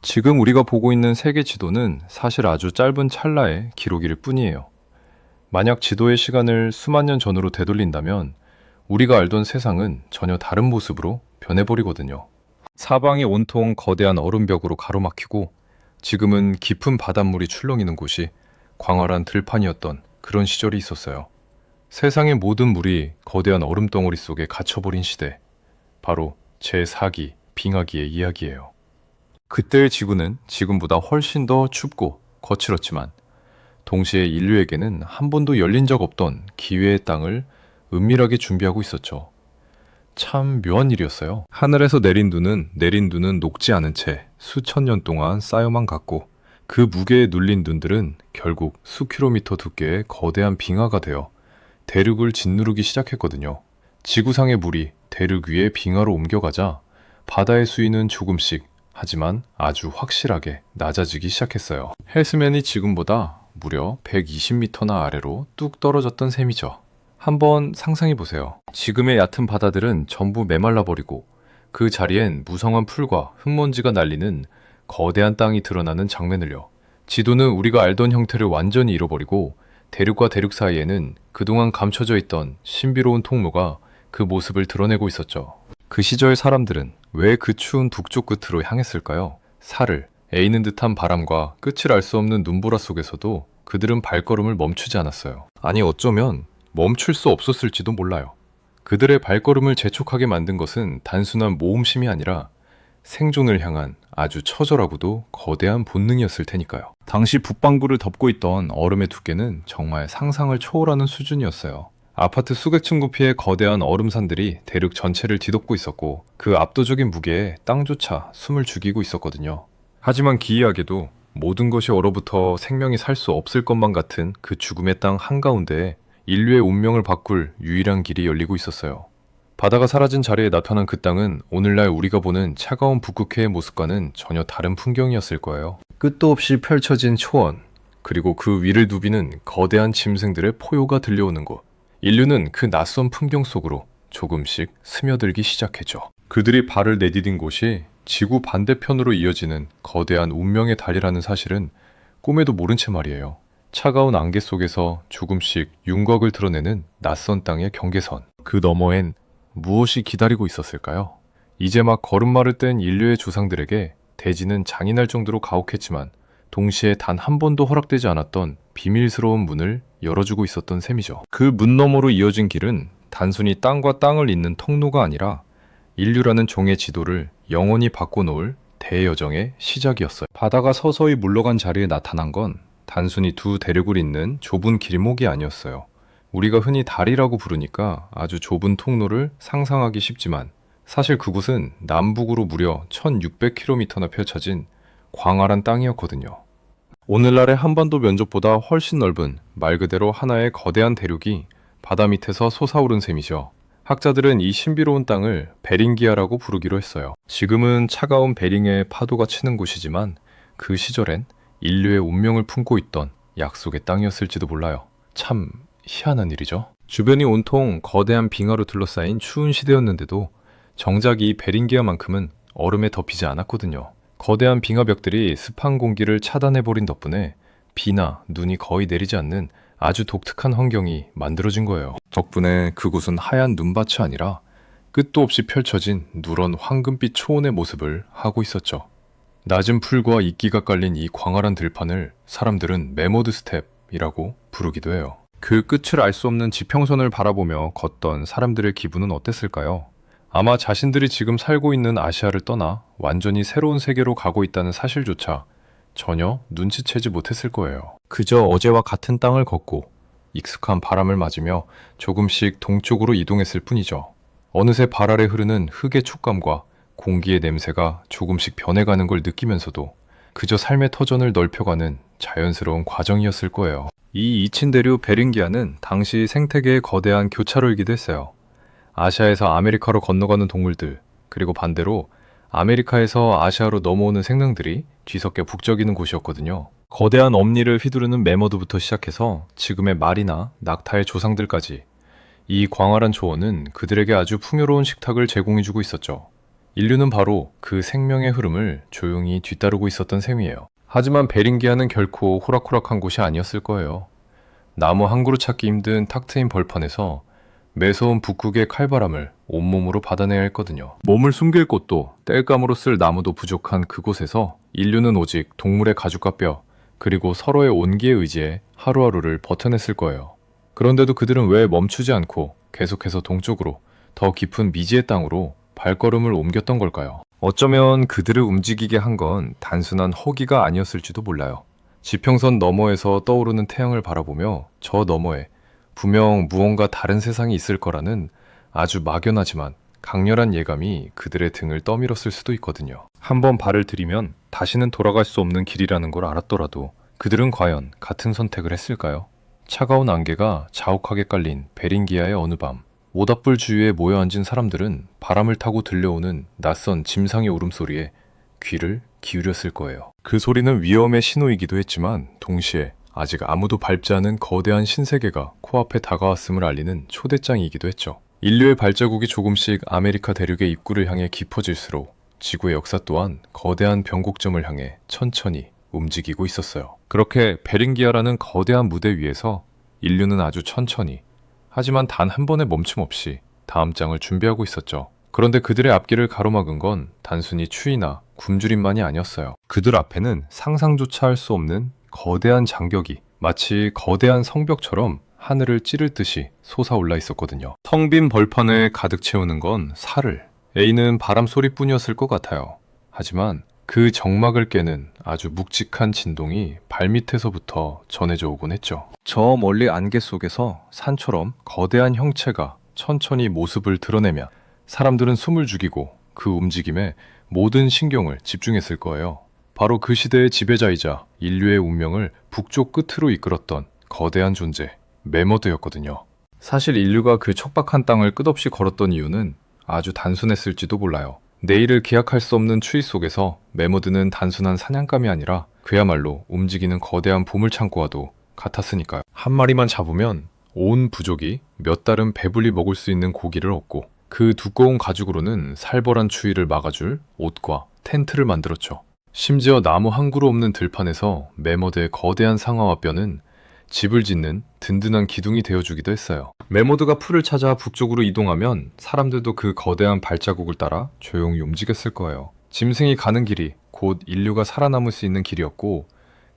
지금 우리가 보고 있는 세계 지도는 사실 아주 짧은 찰나의 기록일 뿐이에요. 만약 지도의 시간을 수만 년 전으로 되돌린다면 우리가 알던 세상은 전혀 다른 모습으로 변해버리거든요. 사방이 온통 거대한 얼음벽으로 가로막히고 지금은 깊은 바닷물이 출렁이는 곳이 광활한 들판이었던 그런 시절이 있었어요. 세상의 모든 물이 거대한 얼음 덩어리 속에 갇혀버린 시대. 바로 제4기 빙하기의 이야기예요. 그때의 지구는 지금보다 훨씬 더 춥고 거칠었지만 동시에 인류에게는 한 번도 열린 적 없던 기회의 땅을 은밀하게 준비하고 있었죠. 참 묘한 일이었어요. 하늘에서 내린 눈은 녹지 않은 채 수천 년 동안 쌓여만 갔고 그 무게에 눌린 눈들은 결국 수킬로미터 두께의 거대한 빙하가 되어 대륙을 짓누르기 시작했거든요. 지구상의 물이 대륙 위에 빙하로 옮겨가자 바다의 수위는 조금씩 하지만 아주 확실하게 낮아지기 시작했어요. 헬스맨이 지금보다 무려 120m나 아래로 뚝 떨어졌던 셈이죠. 한번 상상해 보세요. 지금의 얕은 바다들은 전부 메말라 버리고 그 자리엔 무성한 풀과 흙먼지가 날리는 거대한 땅이 드러나는 장면을요. 지도는 우리가 알던 형태를 완전히 잃어버리고 대륙과 대륙 사이에는 그동안 감춰져 있던 신비로운 통로가 그 모습을 드러내고 있었죠. 그 시절 사람들은 왜 그 추운 북쪽 끝으로 향했을까요? 살을 에이는 듯한 바람과 끝을 알 수 없는 눈보라 속에서도 그들은 발걸음을 멈추지 않았어요. 아니 어쩌면 멈출 수 없었을지도 몰라요. 그들의 발걸음을 재촉하게 만든 것은 단순한 모험심이 아니라 생존을 향한 아주 처절하고도 거대한 본능이었을 테니까요. 당시 북반구를 덮고 있던 얼음의 두께는 정말 상상을 초월하는 수준이었어요. 아파트 수백 층 높이의 거대한 얼음산들이 대륙 전체를 뒤덮고 있었고 그 압도적인 무게에 땅조차 숨을 죽이고 있었거든요. 하지만 기이하게도 모든 것이 얼어붙어 생명이 살 수 없을 것만 같은 그 죽음의 땅 한가운데에 인류의 운명을 바꿀 유일한 길이 열리고 있었어요. 바다가 사라진 자리에 나타난 그 땅은 오늘날 우리가 보는 차가운 북극해의 모습과는 전혀 다른 풍경이었을 거예요. 끝도 없이 펼쳐진 초원, 그리고 그 위를 누비는 거대한 짐승들의 포효가 들려오는 곳. 인류는 그 낯선 풍경 속으로 조금씩 스며들기 시작했죠. 그들이 발을 내디딘 곳이 지구 반대편으로 이어지는 거대한 운명의 다리라는 사실은 꿈에도 모른 채 말이에요. 차가운 안개 속에서 조금씩 윤곽을 드러내는 낯선 땅의 경계선. 그 너머엔 무엇이 기다리고 있었을까요? 이제 막 걸음마를 뗀 인류의 조상들에게 대지는 장인할 정도로 가혹했지만 동시에 단 한 번도 허락되지 않았던 비밀스러운 문을 열어주고 있었던 셈이죠. 그 문 너머로 이어진 길은 단순히 땅과 땅을 잇는 통로가 아니라 인류라는 종의 지도를 영원히 바꿔놓을 대여정의 시작이었어요. 바다가 서서히 물러간 자리에 나타난 건 단순히 두 대륙을 잇는 좁은 길목이 아니었어요. 우리가 흔히 다리라고 부르니까 아주 좁은 통로를 상상하기 쉽지만 사실 그곳은 남북으로 무려 1600km나 펼쳐진 광활한 땅이었거든요. 오늘날의 한반도 면적보다 훨씬 넓은 말 그대로 하나의 거대한 대륙이 바다 밑에서 솟아오른 셈이죠. 학자들은 이 신비로운 땅을 베링기아라고 부르기로 했어요. 지금은 차가운 베링의 파도가 치는 곳이지만 그 시절엔 인류의 운명을 품고 있던 약속의 땅이었을지도 몰라요. 참 희한한 일이죠. 주변이 온통 거대한 빙하로 둘러싸인 추운 시대였는데도 정작 이 베링기아만큼은 얼음에 덮이지 않았거든요. 거대한 빙하벽들이 습한 공기를 차단해버린 덕분에 비나 눈이 거의 내리지 않는 아주 독특한 환경이 만들어진 거예요. 덕분에 그곳은 하얀 눈밭이 아니라 끝도 없이 펼쳐진 누런 황금빛 초원의 모습을 하고 있었죠. 낮은 풀과 이끼가 깔린 이 광활한 들판을 사람들은 메모드 스텝이라고 부르기도 해요. 그 끝을 알 수 없는 지평선을 바라보며 걷던 사람들의 기분은 어땠을까요? 아마 자신들이 지금 살고 있는 아시아를 떠나 완전히 새로운 세계로 가고 있다는 사실조차 전혀 눈치채지 못했을 거예요. 그저 어제와 같은 땅을 걷고 익숙한 바람을 맞으며 조금씩 동쪽으로 이동했을 뿐이죠. 어느새 발 아래 흐르는 흙의 촉감과 공기의 냄새가 조금씩 변해가는 걸 느끼면서도 그저 삶의 터전을 넓혀가는 자연스러운 과정이었을 거예요. 이 이친대류 베링기아는 당시 생태계의 거대한 교차로이기도 했어요. 아시아에서 아메리카로 건너가는 동물들, 그리고 반대로 아메리카에서 아시아로 넘어오는 생명들이 뒤섞여 북적이는 곳이었거든요. 거대한 엄니를 휘두르는 매머드부터 시작해서 지금의 말이나 낙타의 조상들까지 이 광활한 초원은 그들에게 아주 풍요로운 식탁을 제공해주고 있었죠. 인류는 바로 그 생명의 흐름을 조용히 뒤따르고 있었던 셈이에요. 하지만 베링기아는 결코 호락호락한 곳이 아니었을 거예요. 나무 한 그루 찾기 힘든 탁 트인 벌판에서 매서운 북극의 칼바람을 온몸으로 받아내야 했거든요. 몸을 숨길 곳도 땔감으로 쓸 나무도 부족한 그곳에서 인류는 오직 동물의 가죽과 뼈, 그리고 서로의 온기에 의지해 하루하루를 버텨냈을 거예요. 그런데도 그들은 왜 멈추지 않고 계속해서 동쪽으로, 더 깊은 미지의 땅으로 발걸음을 옮겼던 걸까요? 어쩌면 그들을 움직이게 한 건 단순한 허기가 아니었을지도 몰라요. 지평선 너머에서 떠오르는 태양을 바라보며 저 너머에 분명 무언가 다른 세상이 있을 거라는 아주 막연하지만 강렬한 예감이 그들의 등을 떠밀었을 수도 있거든요. 한번 발을 들이면 다시는 돌아갈 수 없는 길이라는 걸 알았더라도 그들은 과연 같은 선택을 했을까요? 차가운 안개가 자욱하게 깔린 베링기아의 어느 밤, 모닥불 주위에 모여 앉은 사람들은 바람을 타고 들려오는 낯선 짐승의 울음소리에 귀를 기울였을 거예요. 그 소리는 위험의 신호이기도 했지만 동시에 아직 아무도 밟지 않은 거대한 신세계가 코앞에 다가왔음을 알리는 초대장이기도 했죠. 인류의 발자국이 조금씩 아메리카 대륙의 입구를 향해 깊어질수록 지구의 역사 또한 거대한 변곡점을 향해 천천히 움직이고 있었어요. 그렇게 베링기아라는 거대한 무대 위에서 인류는 아주 천천히, 하지만 단 한 번의 멈춤 없이 다음 장을 준비하고 있었죠. 그런데 그들의 앞길을 가로막은 건 단순히 추위나 굶주림만이 아니었어요. 그들 앞에는 상상조차 할 수 없는 거대한 장벽이 마치 거대한 성벽처럼 하늘을 찌를 듯이 솟아올라 있었거든요. 텅 빈 벌판을 가득 채우는 건 사를, A는 바람 소리뿐이었을 것 같아요. 하지만 그 정막을 깨는 아주 묵직한 진동이 발밑에서부터 전해져 오곤 했죠. 저 멀리 안개 속에서 산처럼 거대한 형체가 천천히 모습을 드러내면 사람들은 숨을 죽이고 그 움직임에 모든 신경을 집중했을 거예요. 바로 그 시대의 지배자이자 인류의 운명을 북쪽 끝으로 이끌었던 거대한 존재, 매머드였거든요. 사실 인류가 그 척박한 땅을 끝없이 걸었던 이유는 아주 단순했을지도 몰라요. 내일을 기약할 수 없는 추위 속에서 매머드는 단순한 사냥감이 아니라 그야말로 움직이는 거대한 보물창고와도 같았으니까요. 한 마리만 잡으면 온 부족이 몇 달은 배불리 먹을 수 있는 고기를 얻고 그 두꺼운 가죽으로는 살벌한 추위를 막아줄 옷과 텐트를 만들었죠. 심지어 나무 한 그루 없는 들판에서 매머드의 거대한 상아와 뼈는 집을 짓는 든든한 기둥이 되어주기도 했어요. 매머드가 풀을 찾아 북쪽으로 이동하면 사람들도 그 거대한 발자국을 따라 조용히 움직였을 거예요. 짐승이 가는 길이 곧 인류가 살아남을 수 있는 길이었고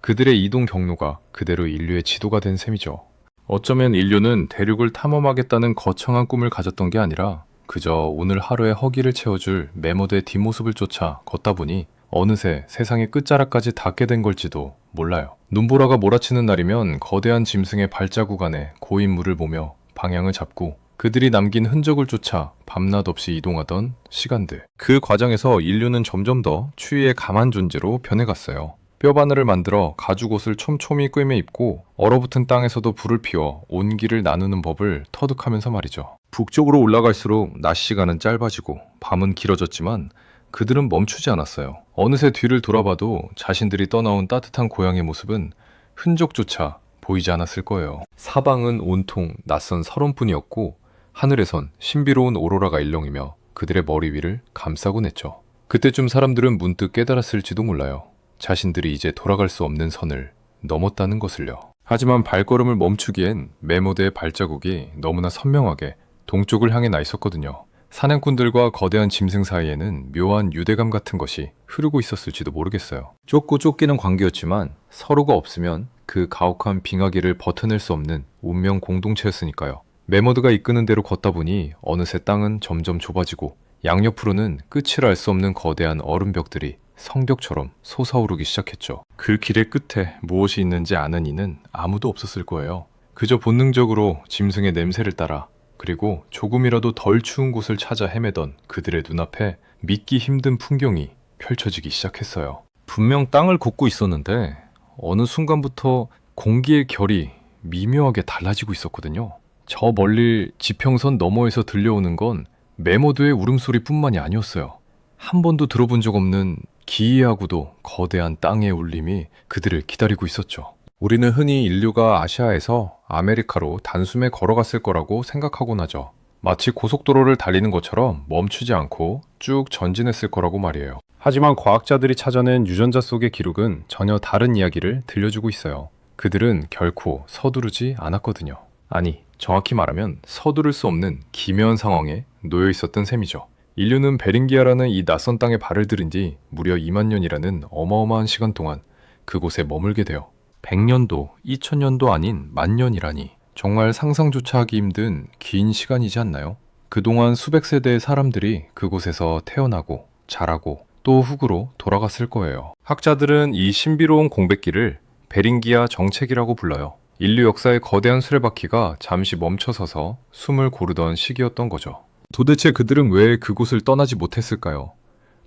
그들의 이동 경로가 그대로 인류의 지도가 된 셈이죠. 어쩌면 인류는 대륙을 탐험하겠다는 거창한 꿈을 가졌던 게 아니라 그저 오늘 하루의 허기를 채워줄 매머드의 뒷모습을 쫓아 걷다 보니 어느새 세상의 끝자락까지 닿게 된 걸지도 몰라요. 눈보라가 몰아치는 날이면 거대한 짐승의 발자국 안에 고인 물을 보며 방향을 잡고 그들이 남긴 흔적을 쫓아 밤낮 없이 이동하던 시간들. 그 과정에서 인류는 점점 더 추위에 강한 존재로 변해갔어요. 뼈바늘을 만들어 가죽옷을 촘촘히 꿰매 입고 얼어붙은 땅에서도 불을 피워 온기를 나누는 법을 터득하면서 말이죠. 북쪽으로 올라갈수록 낮 시간은 짧아지고 밤은 길어졌지만 그들은 멈추지 않았어요. 어느새 뒤를 돌아봐도 자신들이 떠나온 따뜻한 고향의 모습은 흔적조차 보이지 않았을 거예요. 사방은 온통 낯선 설원뿐이었고 하늘에선 신비로운 오로라가 일렁이며 그들의 머리 위를 감싸곤 했죠. 그때쯤 사람들은 문득 깨달았을지도 몰라요. 자신들이 이제 돌아갈 수 없는 선을 넘었다는 것을요. 하지만 발걸음을 멈추기엔 매머드의 발자국이 너무나 선명하게 동쪽을 향해 나 있었거든요. 사냥꾼들과 거대한 짐승 사이에는 묘한 유대감 같은 것이 흐르고 있었을지도 모르겠어요. 쫓고 쫓기는 관계였지만 서로가 없으면 그 가혹한 빙하기를 버텨낼 수 없는 운명 공동체였으니까요. 매머드가 이끄는 대로 걷다 보니 어느새 땅은 점점 좁아지고 양옆으로는 끝을 알 수 없는 거대한 얼음벽들이 성벽처럼 솟아오르기 시작했죠. 그 길의 끝에 무엇이 있는지 아는 이는 아무도 없었을 거예요. 그저 본능적으로 짐승의 냄새를 따라 그리고 조금이라도 덜 추운 곳을 찾아 헤매던 그들의 눈앞에 믿기 힘든 풍경이 펼쳐지기 시작했어요. 분명 땅을 걷고 있었는데 어느 순간부터 공기의 결이 미묘하게 달라지고 있었거든요. 저 멀리 지평선 너머에서 들려오는 건 매머드의 울음소리뿐만이 아니었어요. 한 번도 들어본 적 없는 기이하고도 거대한 땅의 울림이 그들을 기다리고 있었죠. 우리는 흔히 인류가 아시아에서 아메리카로 단숨에 걸어갔을 거라고 생각하곤 하죠. 마치 고속도로를 달리는 것처럼 멈추지 않고 쭉 전진했을 거라고 말이에요. 하지만 과학자들이 찾아낸 유전자 속의 기록은 전혀 다른 이야기를 들려주고 있어요. 그들은 결코 서두르지 않았거든요. 아니, 정확히 말하면 서두를 수 없는 기묘한 상황에 놓여 있었던 셈이죠. 인류는 베링기아라는 이 낯선 땅에 발을 들인 뒤 무려 2만 년이라는 어마어마한 시간 동안 그곳에 머물게 돼요. 100년도, 2000년도 아닌 만년이라니 정말 상상조차 하기 힘든 긴 시간이지 않나요? 그동안 수백 세대의 사람들이 그곳에서 태어나고 자라고 또 흙으로 돌아갔을 거예요. 학자들은 이 신비로운 공백기를 베링기아 정책이라고 불러요. 인류 역사의 거대한 수레바퀴가 잠시 멈춰서서 숨을 고르던 시기였던 거죠. 도대체 그들은 왜 그곳을 떠나지 못했을까요?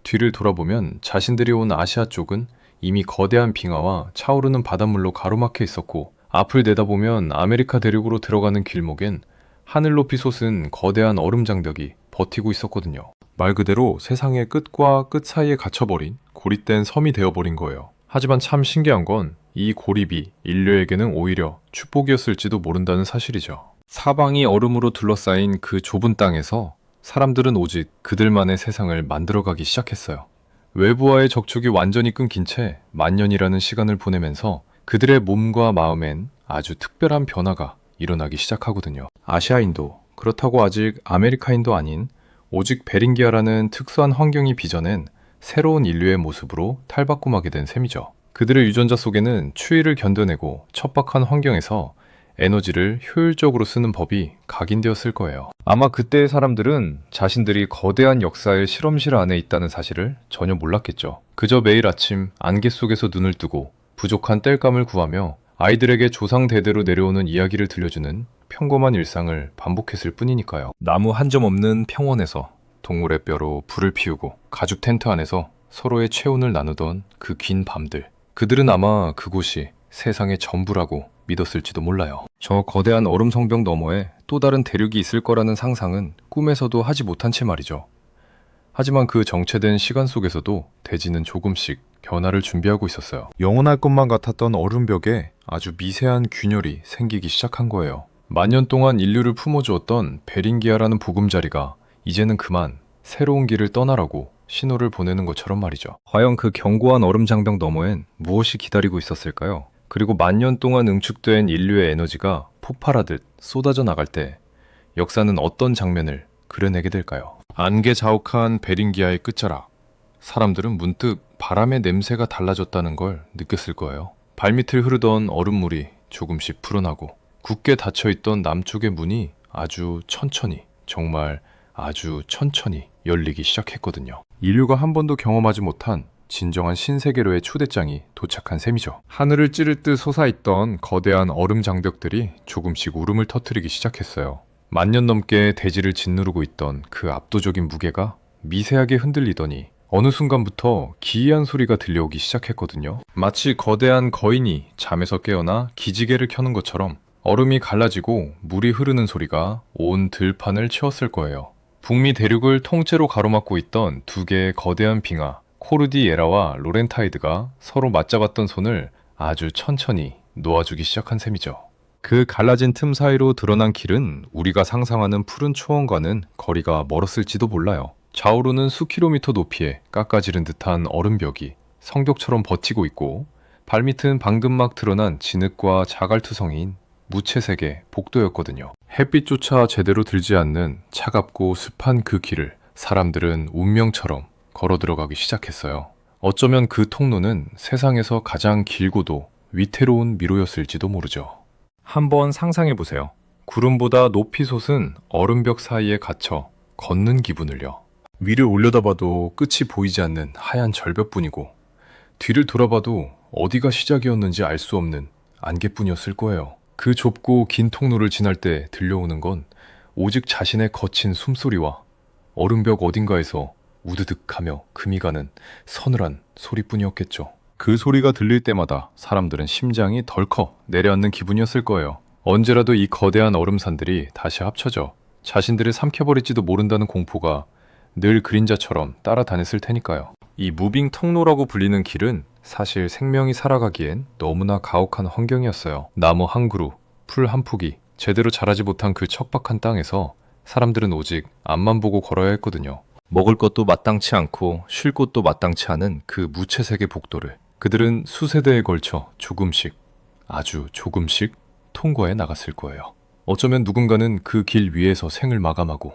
뒤를 돌아보면 자신들이 온 아시아 쪽은 이미 거대한 빙하와 차오르는 바닷물로 가로막혀 있었고, 앞을 내다보면 아메리카 대륙으로 들어가는 길목엔 하늘 높이 솟은 거대한 얼음 장벽이 버티고 있었거든요. 말 그대로 세상의 끝과 끝 사이에 갇혀버린 고립된 섬이 되어버린 거예요. 하지만 참 신기한 건 이 고립이 인류에게는 오히려 축복이었을지도 모른다는 사실이죠. 사방이 얼음으로 둘러싸인 그 좁은 땅에서 사람들은 오직 그들만의 세상을 만들어가기 시작했어요. 외부와의 접촉이 완전히 끊긴 채 만년이라는 시간을 보내면서 그들의 몸과 마음엔 아주 특별한 변화가 일어나기 시작하거든요. 아시아인도, 그렇다고 아직 아메리카인도 아닌 오직 베링기아라는 특수한 환경이 빚어낸 새로운 인류의 모습으로 탈바꿈하게 된 셈이죠. 그들의 유전자 속에는 추위를 견뎌내고 척박한 환경에서 에너지를 효율적으로 쓰는 법이 각인되었을 거예요. 아마 그때의 사람들은 자신들이 거대한 역사의 실험실 안에 있다는 사실을 전혀 몰랐겠죠. 그저 매일 아침 안개 속에서 눈을 뜨고 부족한 땔감을 구하며 아이들에게 조상 대대로 내려오는 이야기를 들려주는 평범한 일상을 반복했을 뿐이니까요. 나무 한 점 없는 평원에서 동물의 뼈로 불을 피우고 가죽 텐트 안에서 서로의 체온을 나누던 그 긴 밤들. 그들은 아마 그곳이 세상의 전부라고 믿었을지도 몰라요. 저 거대한 얼음 성벽 너머에 또 다른 대륙이 있을 거라는 상상은 꿈에서도 하지 못한 채 말이죠. 하지만 그 정체된 시간 속에서도 대지는 조금씩 변화를 준비하고 있었어요. 영원할 것만 같았던 얼음벽에 아주 미세한 균열이 생기기 시작한 거예요. 만년 동안 인류를 품어주었던 베링기아라는 보금자리가 이제는 그만 새로운 길을 떠나라고 신호를 보내는 것처럼 말이죠. 과연 그 견고한 얼음 장벽 너머엔 무엇이 기다리고 있었을까요? 그리고 만년 동안 응축된 인류의 에너지가 폭발하듯 쏟아져 나갈 때 역사는 어떤 장면을 그려내게 될까요? 안개 자욱한 베링기아의 끝자락. 사람들은 문득 바람의 냄새가 달라졌다는 걸 느꼈을 거예요. 발밑을 흐르던 얼음물이 조금씩 풀어나고 굳게 닫혀있던 남쪽의 문이 아주 천천히, 정말 아주 천천히 열리기 시작했거든요. 인류가 한 번도 경험하지 못한 진정한 신세계로의 초대장이 도착한 셈이죠. 하늘을 찌를 듯 솟아있던 거대한 얼음 장벽들이 조금씩 울음을 터뜨리기 시작했어요. 만년 넘게 대지를 짓누르고 있던 그 압도적인 무게가 미세하게 흔들리더니 어느 순간부터 기이한 소리가 들려오기 시작했거든요. 마치 거대한 거인이 잠에서 깨어나 기지개를 켜는 것처럼 얼음이 갈라지고 물이 흐르는 소리가 온 들판을 채웠을 거예요. 북미 대륙을 통째로 가로막고 있던 두 개의 거대한 빙하, 코르디에라와 로렌타이드가 서로 맞잡았던 손을 아주 천천히 놓아주기 시작한 셈이죠. 그 갈라진 틈 사이로 드러난 길은 우리가 상상하는 푸른 초원과는 거리가 멀었을지도 몰라요. 좌우로는 수킬로미터 높이의 깎아지른 듯한 얼음벽이 성벽처럼 버티고 있고, 발밑은 방금 막 드러난 진흙과 자갈투성이인 무채색의 복도였거든요. 햇빛조차 제대로 들지 않는 차갑고 습한 그 길을 사람들은 운명처럼 걸어 들어가기 시작했어요. 어쩌면 그 통로는 세상에서 가장 길고도 위태로운 미로였을지도 모르죠. 한번 상상해보세요. 구름보다 높이 솟은 얼음벽 사이에 갇혀 걷는 기분을요. 위를 올려다봐도 끝이 보이지 않는 하얀 절벽뿐이고, 뒤를 돌아봐도 어디가 시작이었는지 알 수 없는 안개뿐이었을 거예요. 그 좁고 긴 통로를 지날 때 들려오는 건 오직 자신의 거친 숨소리와 얼음벽 어딘가에서 우드득하며 금이 가는 서늘한 소리뿐이었겠죠. 그 소리가 들릴 때마다 사람들은 심장이 덜컥 내려앉는 기분이었을 거예요. 언제라도 이 거대한 얼음산들이 다시 합쳐져 자신들을 삼켜버릴지도 모른다는 공포가 늘 그림자처럼 따라다녔을 테니까요. 이 무빙 통로라고 불리는 길은 사실 생명이 살아가기엔 너무나 가혹한 환경이었어요. 나무 한 그루, 풀 한 폭이 제대로 자라지 못한 그 척박한 땅에서 사람들은 오직 앞만 보고 걸어야 했거든요. 먹을 것도 마땅치 않고 쉴 곳도 마땅치 않은 그 무채색의 복도를 그들은 수세대에 걸쳐 조금씩, 아주 조금씩 통과해 나갔을 거예요. 어쩌면 누군가는 그 길 위에서 생을 마감하고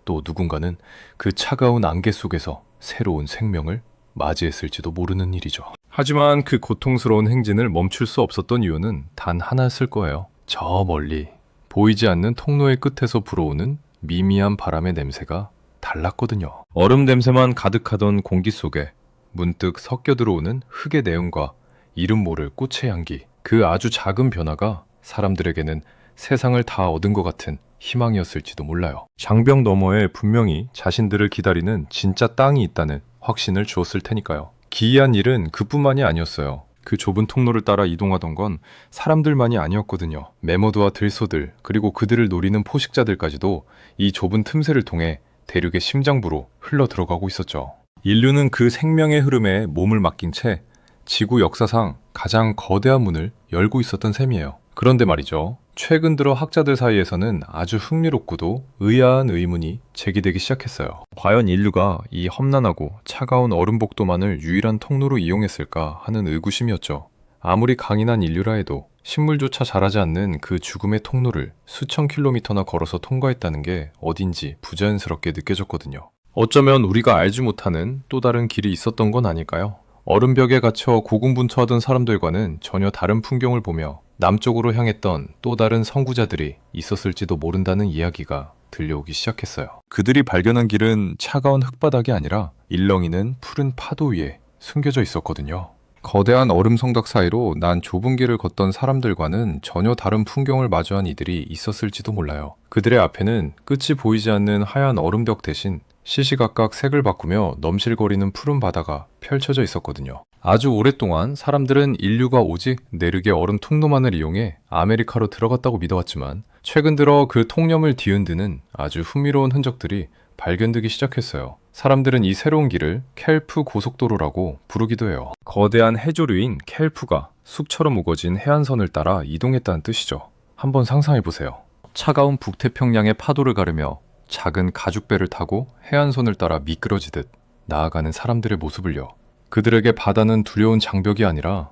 또 누군가는 그 차가운 안개 속에서 새로운 생명을 맞이했을지도 모르는 일이죠. 하지만 그 고통스러운 행진을 멈출 수 없었던 이유는 단 하나였을 거예요. 저 멀리 보이지 않는 통로의 끝에서 불어오는 미미한 바람의 냄새가 달랐거든요. 얼음 냄새만 가득하던 공기 속에 문득 섞여 들어오는 흙의 내음과 이름 모를 꽃의 향기, 그 아주 작은 변화가 사람들에게는 세상을 다 얻은 것 같은 희망이었을지도 몰라요. 장벽 너머에 분명히 자신들을 기다리는 진짜 땅이 있다는 확신을 주었을 테니까요. 기이한 일은 그뿐만이 아니었어요. 그 좁은 통로를 따라 이동하던 건 사람들만이 아니었거든요. 매머드와 들소들, 그리고 그들을 노리는 포식자들까지도 이 좁은 틈새를 통해 대륙의 심장부로 흘러 들어가고 있었죠. 인류는 그 생명의 흐름에 몸을 맡긴 채 지구 역사상 가장 거대한 문을 열고 있었던 셈이에요. 그런데 말이죠. 최근 들어 학자들 사이에서는 아주 흥미롭고도 의아한 의문이 제기되기 시작했어요. 과연 인류가 이 험난하고 차가운 얼음복도만을 유일한 통로로 이용했을까 하는 의구심이었죠. 아무리 강인한 인류라 해도 식물조차 자라지 않는 그 죽음의 통로를 수천 킬로미터나 걸어서 통과했다는 게 어딘지 부자연스럽게 느껴졌거든요. 어쩌면 우리가 알지 못하는 또 다른 길이 있었던 건 아닐까요? 얼음벽에 갇혀 고군분투하던 사람들과는 전혀 다른 풍경을 보며 남쪽으로 향했던 또 다른 선구자들이 있었을지도 모른다는 이야기가 들려오기 시작했어요. 그들이 발견한 길은 차가운 흙바닥이 아니라 일렁이는 푸른 파도 위에 숨겨져 있었거든요. 거대한 얼음 성벽 사이로 난 좁은 길을 걷던 사람들과는 전혀 다른 풍경을 마주한 이들이 있었을지도 몰라요. 그들의 앞에는 끝이 보이지 않는 하얀 얼음벽 대신 시시각각 색을 바꾸며 넘실거리는 푸른 바다가 펼쳐져 있었거든요. 아주 오랫동안 사람들은 인류가 오직 내륙의 얼음 통로만을 이용해 아메리카로 들어갔다고 믿어왔지만 최근 들어 그 통념을 뒤흔드는 아주 흥미로운 흔적들이 발견되기 시작했어요. 사람들은 이 새로운 길을 켈프 고속도로라고 부르기도 해요. 거대한 해조류인 켈프가 쑥처럼 우거진 해안선을 따라 이동했다는 뜻이죠. 한번 상상해보세요. 차가운 북태평양의 파도를 가르며 작은 가죽배를 타고 해안선을 따라 미끄러지듯 나아가는 사람들의 모습을요. 그들에게 바다는 두려운 장벽이 아니라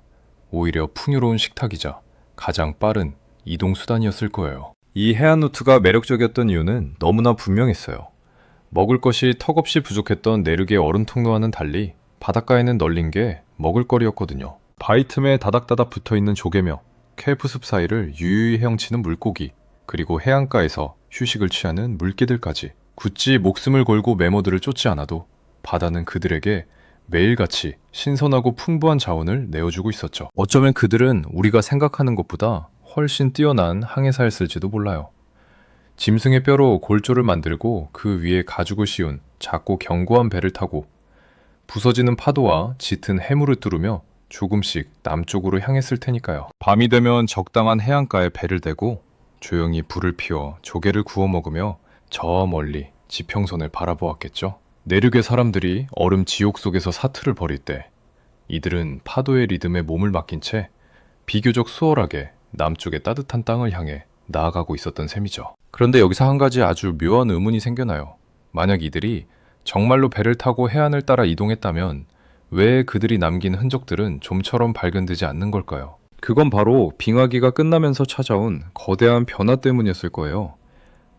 오히려 풍요로운 식탁이자 가장 빠른 이동 수단이었을 거예요. 이 해안 루트가 매력적이었던 이유는 너무나 분명했어요. 먹을 것이 턱없이 부족했던 내륙의 얼음 통로와는 달리 바닷가에는 널린 게 먹을거리였거든요. 바위 틈에 다닥다닥 붙어있는 조개며 켈프숲 사이를 유유히 헤엄치는 물고기, 그리고 해안가에서 휴식을 취하는 물개들까지 굳이 목숨을 걸고 매머드를 쫓지 않아도 바다는 그들에게 매일같이 신선하고 풍부한 자원을 내어주고 있었죠. 어쩌면 그들은 우리가 생각하는 것보다 훨씬 뛰어난 항해사였을지도 몰라요. 짐승의 뼈로 골조를 만들고 그 위에 가죽을 씌운 작고 견고한 배를 타고 부서지는 파도와 짙은 해물을 뚫으며 조금씩 남쪽으로 향했을 테니까요. 밤이 되면 적당한 해안가에 배를 대고 조용히 불을 피워 조개를 구워 먹으며 저 멀리 지평선을 바라보았겠죠. 내륙의 사람들이 얼음 지옥 속에서 사투를 벌일 때 이들은 파도의 리듬에 몸을 맡긴 채 비교적 수월하게 남쪽의 따뜻한 땅을 향해 나아가고 있었던 셈이죠. 그런데 여기서 한 가지 아주 묘한 의문이 생겨나요. 만약 이들이 정말로 배를 타고 해안을 따라 이동했다면 왜 그들이 남긴 흔적들은 좀처럼 발견되지 않는 걸까요? 그건 바로 빙하기가 끝나면서 찾아온 거대한 변화 때문이었을 거예요.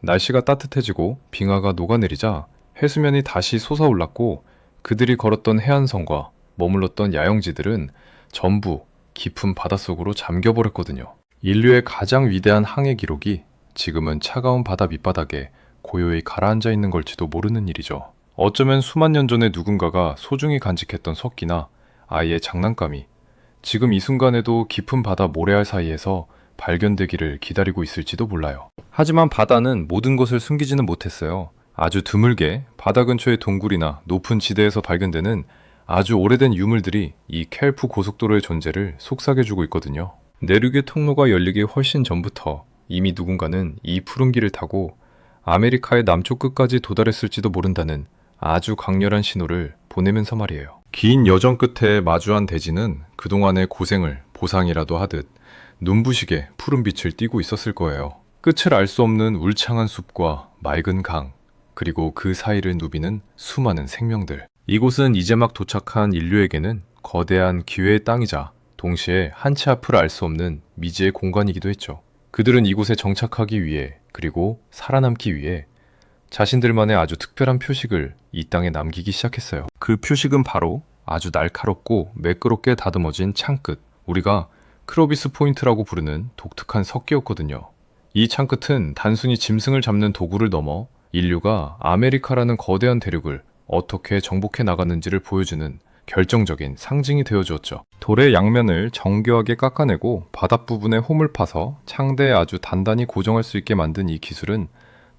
날씨가 따뜻해지고 빙하가 녹아내리자 해수면이 다시 솟아올랐고 그들이 걸었던 해안선과 머물렀던 야영지들은 전부 깊은 바닷속으로 잠겨버렸거든요. 인류의 가장 위대한 항해 기록이 지금은 차가운 바다 밑바닥에 고요히 가라앉아 있는 걸지도 모르는 일이죠. 어쩌면 수만 년 전에 누군가가 소중히 간직했던 석기나 아이의 장난감이 지금 이 순간에도 깊은 바다 모래알 사이에서 발견되기를 기다리고 있을지도 몰라요. 하지만 바다는 모든 것을 숨기지는 못했어요. 아주 드물게 바다 근처의 동굴이나 높은 지대에서 발견되는 아주 오래된 유물들이 이 켈프 고속도로의 존재를 속삭여주고 있거든요. 내륙의 통로가 열리기 훨씬 전부터 이미 누군가는 이 푸른 길을 타고 아메리카의 남쪽 끝까지 도달했을지도 모른다는 아주 강렬한 신호를 보내면서 말이에요. 긴 여정 끝에 마주한 대지는 그동안의 고생을 보상이라도 하듯 눈부시게 푸른 빛을 띠고 있었을 거예요. 끝을 알 수 없는 울창한 숲과 맑은 강, 그리고 그 사이를 누비는 수많은 생명들. 이곳은 이제 막 도착한 인류에게는 거대한 기회의 땅이자 동시에 한치 앞을 알 수 없는 미지의 공간이기도 했죠. 그들은 이곳에 정착하기 위해, 그리고 살아남기 위해 자신들만의 아주 특별한 표식을 이 땅에 남기기 시작했어요. 그 표식은 바로 아주 날카롭고 매끄럽게 다듬어진 창끝, 우리가 크로비스 포인트라고 부르는 독특한 석기였거든요. 이 창끝은 단순히 짐승을 잡는 도구를 넘어 인류가 아메리카라는 거대한 대륙을 어떻게 정복해 나갔는지를 보여주는 결정적인 상징이 되어주었죠. 돌의 양면을 정교하게 깎아내고 바닥부분에 홈을 파서 창대에 아주 단단히 고정할 수 있게 만든 이 기술은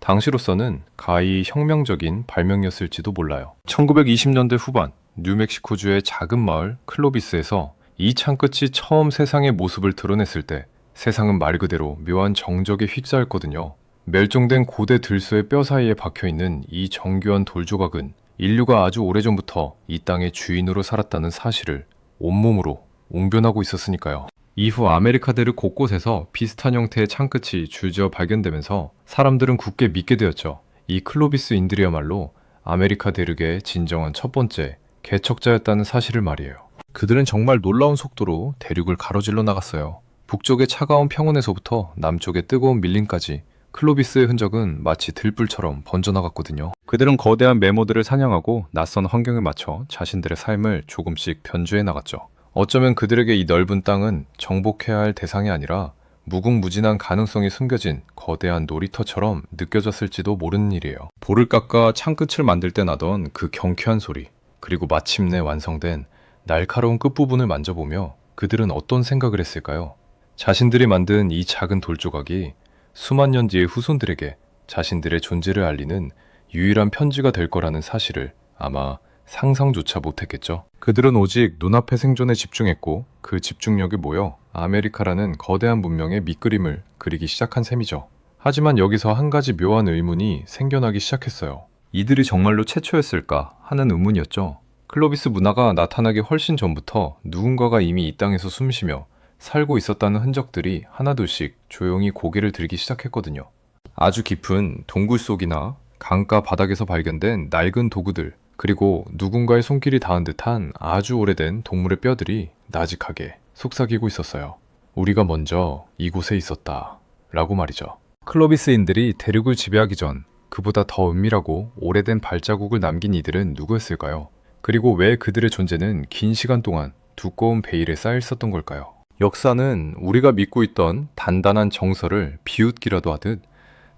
당시로서는 가히 혁명적인 발명이었을지도 몰라요. 1920년대 후반 뉴멕시코주의 작은 마을 클로비스에서 이 창끝이 처음 세상의 모습을 드러냈을 때 세상은 말 그대로 묘한 정적에 휩싸였거든요. 멸종된 고대 들소의 뼈 사이에 박혀있는 이 정교한 돌조각은 인류가 아주 오래전부터 이 땅의 주인으로 살았다는 사실을 온몸으로 웅변하고 있었으니까요. 이후 아메리카 대륙 곳곳에서 비슷한 형태의 창끝이 줄지어 발견되면서 사람들은 굳게 믿게 되었죠. 이 클로비스인들이야말로 아메리카 대륙의 진정한 첫 번째 개척자였다는 사실을 말이에요. 그들은 정말 놀라운 속도로 대륙을 가로질러 나갔어요. 북쪽의 차가운 평원에서부터 남쪽의 뜨거운 밀림까지 클로비스의 흔적은 마치 들불처럼 번져나갔거든요. 그들은 거대한 메모들을 사냥하고 낯선 환경에 맞춰 자신들의 삶을 조금씩 변주해 나갔죠. 어쩌면 그들에게 이 넓은 땅은 정복해야 할 대상이 아니라 무궁무진한 가능성이 숨겨진 거대한 놀이터처럼 느껴졌을지도 모르는 일이에요. 볼을 깎아 창끝을 만들 때 나던 그 경쾌한 소리, 그리고 마침내 완성된 날카로운 끝부분을 만져보며 그들은 어떤 생각을 했을까요? 자신들이 만든 이 작은 돌조각이 수만 년 뒤의 후손들에게 자신들의 존재를 알리는 유일한 편지가 될 거라는 사실을 아마 상상조차 못했겠죠. 그들은 오직 눈앞의 생존에 집중했고 그 집중력이 모여 아메리카라는 거대한 문명의 밑그림을 그리기 시작한 셈이죠. 하지만 여기서 한 가지 묘한 의문이 생겨나기 시작했어요. 이들이 정말로 최초였을까 하는 의문이었죠. 클로비스 문화가 나타나기 훨씬 전부터 누군가가 이미 이 땅에서 숨쉬며 살고 있었다는 흔적들이 하나둘씩 조용히 고개를 들기 시작했거든요. 아주 깊은 동굴 속이나 강가 바닥에서 발견된 낡은 도구들, 그리고 누군가의 손길이 닿은 듯한 아주 오래된 동물의 뼈들이 나직하게 속삭이고 있었어요. 우리가 먼저 이곳에 있었다 라고 말이죠. 클로비스인들이 대륙을 지배하기 전 그보다 더 은밀하고 오래된 발자국을 남긴 이들은 누구였을까요? 그리고 왜 그들의 존재는 긴 시간 동안 두꺼운 베일에 쌓여 있었던 걸까요? 역사는 우리가 믿고 있던 단단한 정설을 비웃기라도 하듯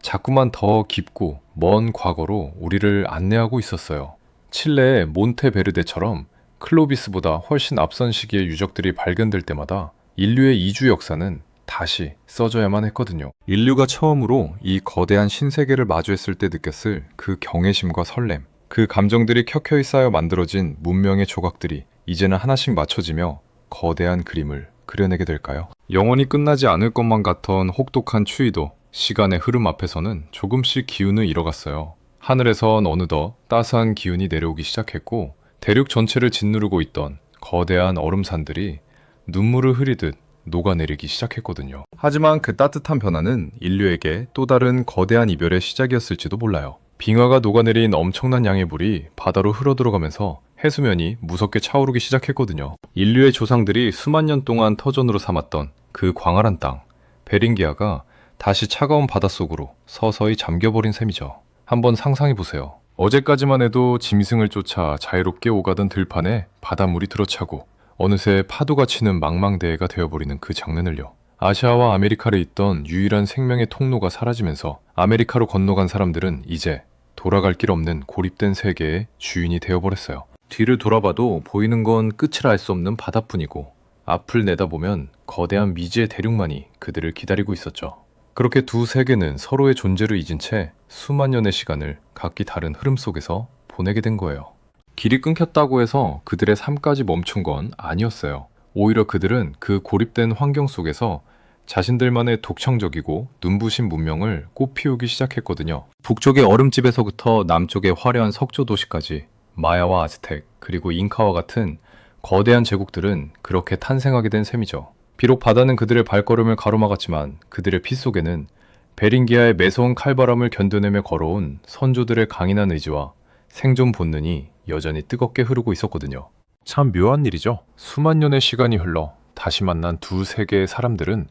자꾸만 더 깊고 먼 과거로 우리를 안내하고 있었어요. 칠레의 몬테베르데처럼 클로비스보다 훨씬 앞선 시기의 유적들이 발견될 때마다 인류의 이주 역사는 다시 써져야만 했거든요. 인류가 처음으로 이 거대한 신세계를 마주했을 때 느꼈을 그 경외심과 설렘, 그 감정들이 켜켜이 쌓여 만들어진 문명의 조각들이 이제는 하나씩 맞춰지며 거대한 그림을 그려내게 될까요? 영원히 끝나지 않을 것만 같던 혹독한 추위도 시간의 흐름 앞에서는 조금씩 기운을 잃어갔어요. 하늘에선 어느덧 따스한 기운이 내려오기 시작했고 대륙 전체를 짓누르고 있던 거대한 얼음산들이 눈물을 흐리듯 녹아내리기 시작했거든요. 하지만 그 따뜻한 변화는 인류에게 또 다른 거대한 이별의 시작이었을지도 몰라요. 빙하가 녹아내린 엄청난 양의 물이 바다로 흘러들어가면서 해수면이 무섭게 차오르기 시작했거든요. 인류의 조상들이 수만 년 동안 터전으로 삼았던 그 광활한 땅, 베링기아가 다시 차가운 바닷속으로 서서히 잠겨버린 셈이죠. 한번 상상해보세요. 어제까지만 해도 짐승을 쫓아 자유롭게 오가던 들판에 바닷물이 들어차고 어느새 파도가 치는 망망대해가 되어버리는 그 장면을요. 아시아와 아메리카에 있던 유일한 생명의 통로가 사라지면서 아메리카로 건너간 사람들은 이제 돌아갈 길 없는 고립된 세계의 주인이 되어버렸어요. 뒤를 돌아봐도 보이는 건 끝을 알 수 없는 바다뿐이고 앞을 내다보면 거대한 미지의 대륙만이 그들을 기다리고 있었죠. 그렇게 두 세계는 서로의 존재를 잊은 채 수만 년의 시간을 각기 다른 흐름 속에서 보내게 된 거예요. 길이 끊겼다고 해서 그들의 삶까지 멈춘 건 아니었어요. 오히려 그들은 그 고립된 환경 속에서 자신들만의 독창적이고 눈부신 문명을 꽃피우기 시작했거든요. 북쪽의 얼음집에서부터 남쪽의 화려한 석조 도시까지 마야와 아즈텍 그리고 잉카와 같은 거대한 제국들은 그렇게 탄생하게 된 셈이죠. 비록 바다는 그들의 발걸음을 가로막았지만 그들의 피 속에는 베링기아의 매서운 칼바람을 견뎌내며 걸어온 선조들의 강인한 의지와 생존 본능이 여전히 뜨겁게 흐르고 있었거든요. 참 묘한 일이죠. 수만 년의 시간이 흘러 다시 만난 두 세계의 사람들은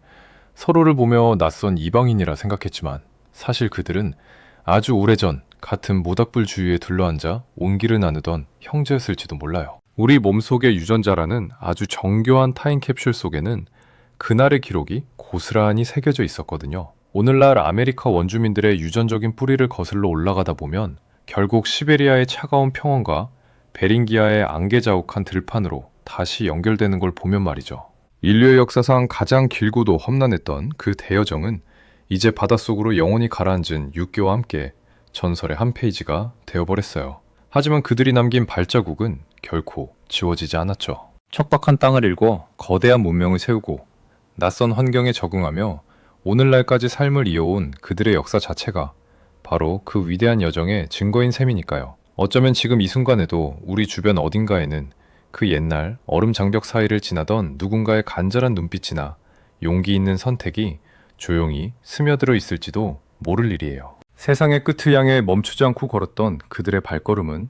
서로를 보며 낯선 이방인이라 생각했지만 사실 그들은 아주 오래전 같은 모닥불 주위에 둘러앉아 온기를 나누던 형제였을지도 몰라요. 우리 몸속의 유전자라는 아주 정교한 타임캡슐 속에는 그날의 기록이 고스란히 새겨져 있었거든요. 오늘날 아메리카 원주민들의 유전적인 뿌리를 거슬러 올라가다 보면 결국 시베리아의 차가운 평원과 베링기아의 안개 자욱한 들판으로 다시 연결되는 걸 보면 말이죠. 인류의 역사상 가장 길고도 험난했던 그 대여정은 이제 바닷속으로 영원히 가라앉은 육교와 함께 전설의 한 페이지가 되어버렸어요. 하지만 그들이 남긴 발자국은 결코 지워지지 않았죠. 척박한 땅을 일궈 거대한 문명을 세우고 낯선 환경에 적응하며 오늘날까지 삶을 이어온 그들의 역사 자체가 바로 그 위대한 여정의 증거인 셈이니까요. 어쩌면 지금 이 순간에도 우리 주변 어딘가에는 그 옛날 얼음 장벽 사이를 지나던 누군가의 간절한 눈빛이나 용기 있는 선택이 조용히 스며들어 있을지도 모를 일이에요. 세상의 끝을 향해 멈추지 않고 걸었던 그들의 발걸음은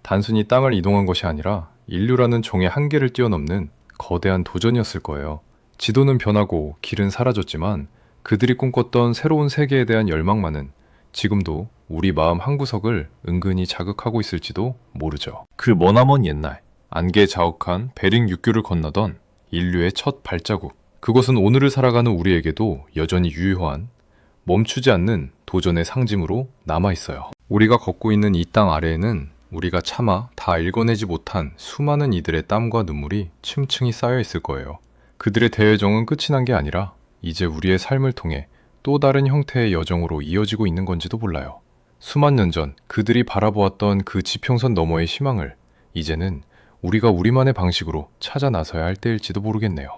단순히 땅을 이동한 것이 아니라 인류라는 종의 한계를 뛰어넘는 거대한 도전이었을 거예요. 지도는 변하고 길은 사라졌지만 그들이 꿈꿨던 새로운 세계에 대한 열망만은 지금도 우리 마음 한구석을 은근히 자극하고 있을지도 모르죠. 그 머나먼 옛날, 안개에 자욱한 베링 육교를 건너던 인류의 첫 발자국. 그것은 오늘을 살아가는 우리에게도 여전히 유효한 멈추지 않는 도전의 상징으로 남아있어요. 우리가 걷고 있는 이 땅 아래에는 우리가 차마 다 읽어내지 못한 수많은 이들의 땀과 눈물이 층층이 쌓여 있을 거예요. 그들의 대여정은 끝이 난 게 아니라 이제 우리의 삶을 통해 또 다른 형태의 여정으로 이어지고 있는 건지도 몰라요. 수만 년 전 그들이 바라보았던 그 지평선 너머의 희망을 이제는 우리가 우리만의 방식으로 찾아 나서야 할 때일지도 모르겠네요.